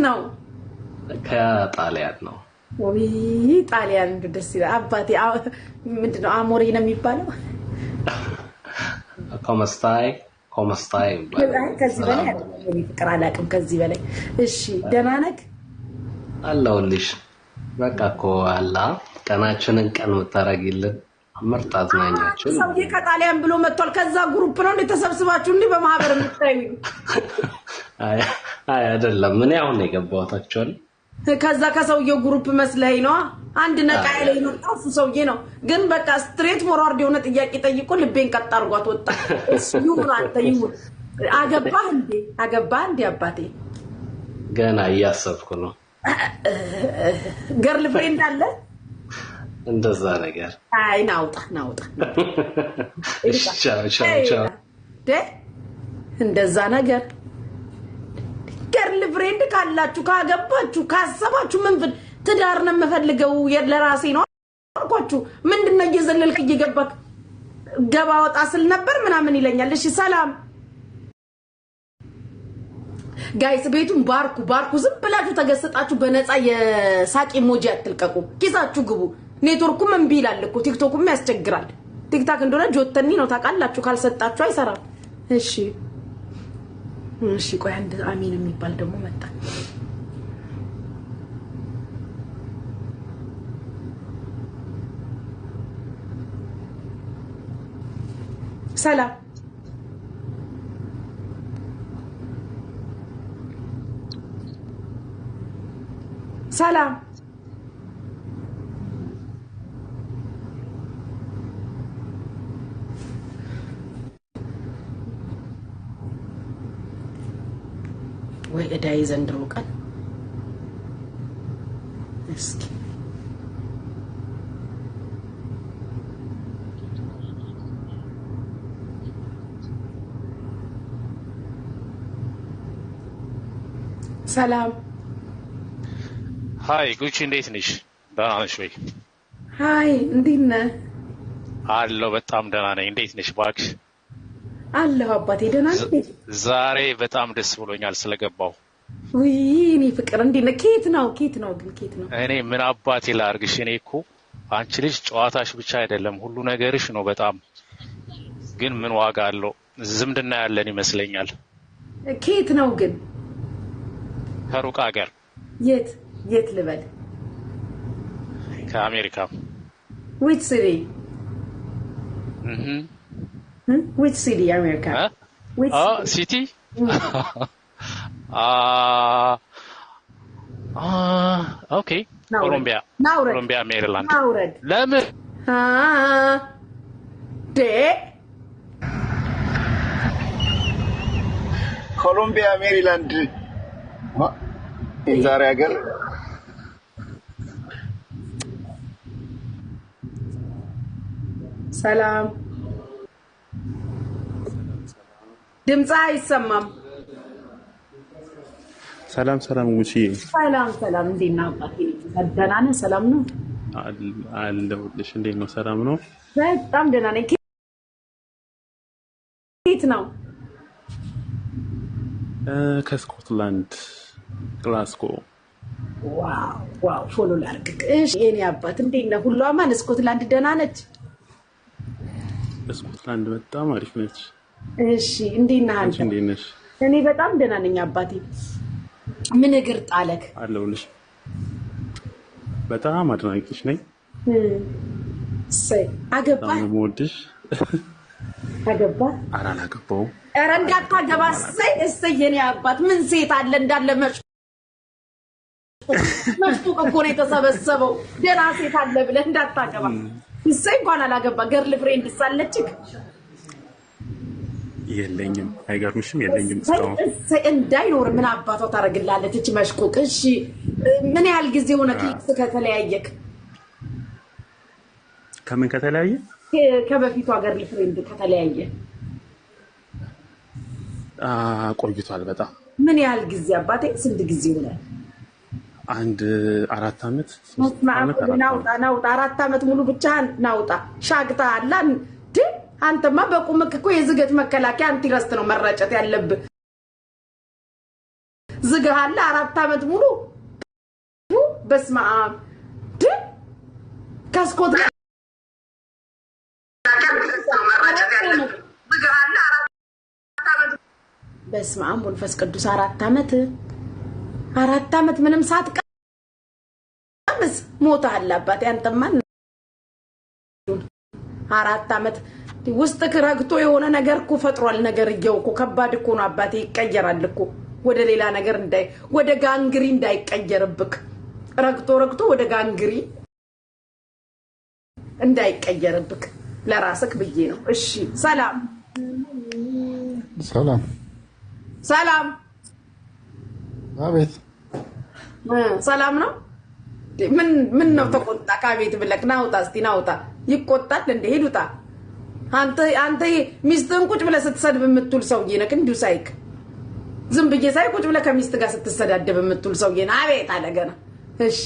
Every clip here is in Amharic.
ነው? ከጣሊያን ነው። ወይ ጣሊያን ደስ ይላል። አባቴ ምንድነው አሞሬ ነው የሚባለው? ኮመስታይ ከዚህ በላይ ፍቅር አላውቅም ከዚህ በላይ። እሺ ደህና ነህ? አለሁልሽ። በቃ እኮ አላ ቀናችንን ቀን የምታረጊልን ምርጥ አዝናኛችን ሰውዬ ከጣሊያን ብሎ መጥቷል። ከዛ ግሩፕ ነው እንደ ተሰብስባችሁ እንዴ በማህበር የምታዩ? አይ አይደለም። ምን አሁን ነው የገባሁታችኋል። ከዛ ከሰውየው ግሩፕ መስለኝ ነው። አንድ ነቃ ያለኝ ነው ጣፉ ሰውዬ ነው። ግን በቃ ስትሬት ፎርዋርድ የሆነ ጥያቄ ጠይቆ ልቤን ቀጥ አድርጓት ወጣ። እሱ ይሁን አንተ ይሁን። አገባህ እንዴ አባቴ? ገና እያሰብኩ ነው። ገርል ፍሬንድ አለ እንደዛ ነገር? አይ ናውጣ ቻው እንደዛ ነገር ገርል ፍሬንድ ካላችሁ ካገባችሁ ካሰባችሁ ምን ትዳር ነው የምፈልገው ለራሴ ነው አልኳችሁ። ምንድነው እየዘለልክ እየገባክ ገባ ወጣ ስል ነበር ምናምን ይለኛል። እሺ ሰላም ጋይስ ቤቱን ባርኩ። ዝም ብላችሁ ተገሰጣችሁ በነፃ የሳቂ ኢሞጂ አትልቀቁ። ኪሳችሁ ግቡ። ኔትወርኩም እምቢ ይላል እኮ ቲክቶክም ያስቸግራል። ቲክታክ እንደሆነ ጆተኒ ነው ታውቃላችሁ። ካልሰጣችሁ አይሰራም። እሺ ቆይ አንድ አሚን የሚባል ደግሞ መጣ። ሰላም ሰላም ወይ እዳይ ዘንድሮ ቀን እስኪ ሰላም ሃይ ጉቺ እንዴት ነሽ? ደህና ነሽ ወይ? ሃይ እንዴት ነህ? አለሁ በጣም ደህና ነኝ። እንዴት ነሽ እባክሽ? አለሁ አባቴ ደህና ነኝ። ዛሬ በጣም ደስ ብሎኛል ስለገባው። ውይ እኔ ፍቅር እንዴት ነህ? ኬት ነው ግን ኬት ነው? እኔ ምን አባቴ ላርግሽ? እኔ እኮ አንቺ ልጅ ጨዋታሽ ብቻ አይደለም ሁሉ ነገርሽ ነው። በጣም ግን ምን ዋጋ አለው? ዝምድና ያለን ይመስለኛል። ኬት ነው ግን? ከሩቅ ሀገር። የት ልበል? ከአሜሪካ። which city? which city America? which city? okay. Colombia, Maryland. ለምን? ኮሎምቢያ ሜሪላንድ ዛሬ ሀገር ሰላም ድምጽ አይሰማም። ሰላም ውጪ ሰላም እንዴት ነህ አባቴ? ደህና ነህ? ሰላም ነው አለሁልሽ። እንዴት ነው? ሰላም ነው? በጣም ደህና ነኝ። ኬት ነው? ከስኮትላንድ ግላስጎ። ዋው ፎሎ ላድርግ። እሺ የኔ አባት እንዴት ነህ? ሁሉ አማን? ስኮትላንድ ደህና ነች? ስኮትላንድ በጣም አሪፍ ነች። እሺ እንዴት ነህ አንተ? እንዴት ነሽ? እኔ በጣም ደህና ነኝ አባቴ። ምን እግር ጣለክ? አለሁልሽ። በጣም አድናቂሽ ነኝ። አገባህ? በጣም የምወድሽ። አገባህ? ኧረ አላገባሁም። ኧረ እንዳታገባ። እሰይ የኔ አባት ምን ሴት አለ እንዳለ መሽጡቅ እኮ ነው የተሰበሰበው። ደህና ሴት አለ ብለህ እንዳታገባ። እሰይ እንኳን አላገባ። ገርል ፍሬንድ ሳለችክ? የለኝም። አይገርምሽም? የለኝም እስካሁን። እንዳይኖር ምን አባቷ ታደርግላለች እቺ መሽቁቅ? እሺ ምን ያህል ጊዜ ሆነ ከተለያየክ? ከምን ከተለያየ? ከበፊቷ ገርል ፍሬንድ ከተለያየ ቆይቷል በጣም። ምን ያህል ጊዜ አባቴ? ስንት ጊዜ ሆነ? አንድ 4 አመት። ናውጣ 4 አመት ሙሉ ብቻህን ናውጣ ሻግታ አላ አንተማ በቁምክ እኮ የዝገት መከላከያ አንቲረስት ነው መረጨት ያለብህ። ዝጋሃለ 4 አመት ሙሉ በስማም ካስኮት በስማም ወልፈስ ቅዱስ 4 አመት ምንም ሳትቀምስ ሞታል አባቴ አንተማን 4 አመት ውስጥ ረግቶ የሆነ ነገር እኮ ፈጥሯል ነገር እየውኩ ከባድ እኮ ነው አባቴ ይቀየራል እኮ ወደ ሌላ ነገር ወደ ጋንግሪ እንዳይቀየርብክ ረግቶ ወደ ጋንግሪ እንዳይቀየርብክ ለራስክ ብዬ ነው እሺ ሰላም አቤት ሰላም ነው ምን ነው ተቆጣ ካቤት ብለክ ናውጣ እስቲ ናውጣ ይቆጣል እንደ ሄዱታ አንተ ሚስትን ቁጭ ብለ ስትሰድብ የምትውል ሰውዬ ነክ እንዲው ሳይክ ዝም ብዬ ሳይ ቁጭ ብለ ከሚስት ጋር ስትሰዳደብ የምትውል ሰውዬ ና አቤት አለገና እሺ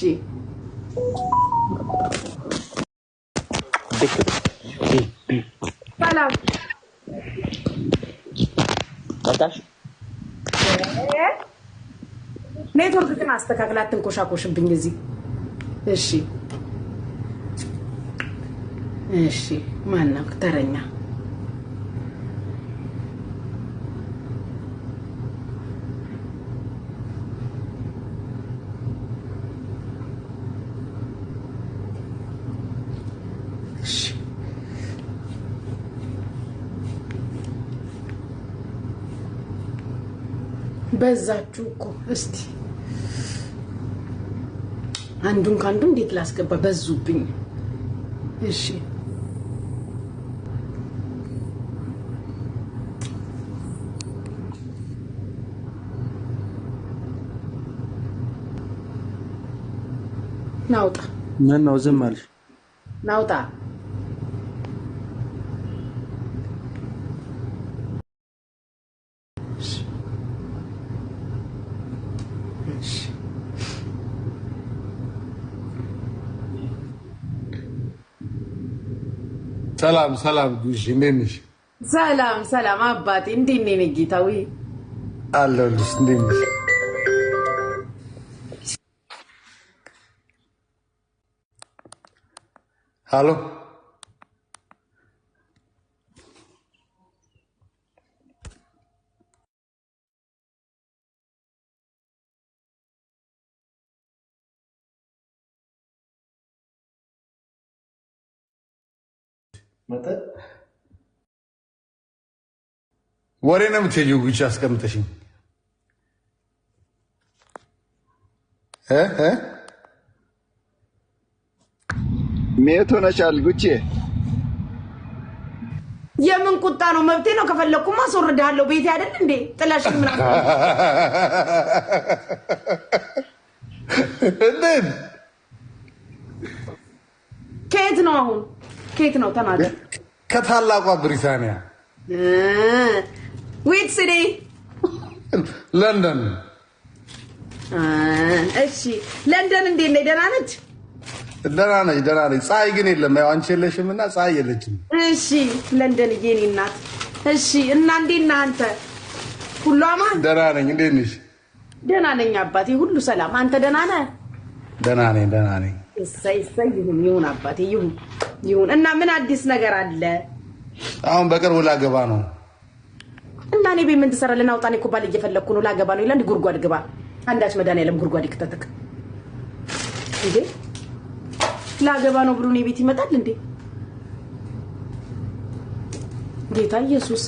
ሰላም ታታሽ ኔትወርክ ግን አስተካክላት እንቆሻቆሽብኝ እዚህ እሺ ማነው ተረኛ በዛችሁ እኮ እስቲ አንዱን ካንዱ እንዴት ላስገባ በዙብኝ እሺ ናውጣ ምን ነው ዝም አልሽ ናውጣ ሰላም ጉሽ እንዴት ነሽ? ሰላም አባቴ እንዴት ነህ ጌታዊ? አለሁልሽ እንዴት ነሽ? ሃሎ ወሬ ነው የምትሄጂው? ጉቺ አስቀምጠሽኝ ሜቶ ነቻል ጉቺ የምን ቁጣ ነው? መብቴ ነው። ከፈለኩማ አስወርድሃለሁ። ቤቴ አይደል እንዴ? ጥላሽ ምን እንዴት ከየት ነው አሁን? ከየት ነው ተናገር። ከታላቋ ብሪታንያ ዊት ሲቲ ለንደን። እሺ ለንደን እንዴት ነህ? ደህና ነች? ደህና ነች። ፀሐይ ግን የለም። ያው አንቺ የለሽምና ፀሐይ የለችም። እሺ ለንደን የኔ እናት። እሺ እና እንዴት ነህ አንተ? ሁሉ አማን? ደህና ነኝ። እንዴት ነሽ? ደህና ነኝ አባቴ፣ ሁሉ ሰላም። አንተ ደህና ነህ? ደህና ነኝ። እሰይ ይሁን አባቴ ይሁን። እና ምን አዲስ ነገር አለ? አሁን በቅርቡ ላገባ ነው። እና እኔ ቤት ምን ትሰራለህ? ናውጣ። እኔ እኮ ባል እየፈለኩ ነው። ላገባ ነው ይላል። ጉድጓድ ግባ። አንዳች መድኃኒዓለም ጉድጓድ ይክተትክ እንዴ! ላገባ ነው ብሎ እኔ ቤት ይመጣል እንዴ? ጌታ ኢየሱስ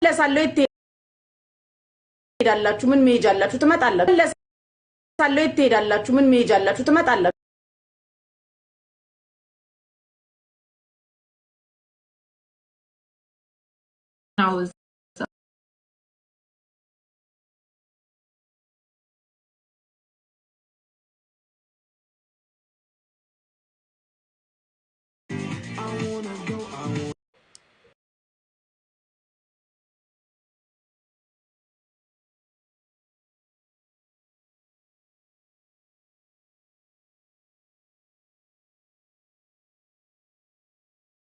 ለሳለው ትሄዳላችሁ? ምን መሄጃላችሁ? ትመጣላችሁ። ለሳለው ትሄዳላችሁ? ምን መሄጃላችሁ? ትመጣላችሁ።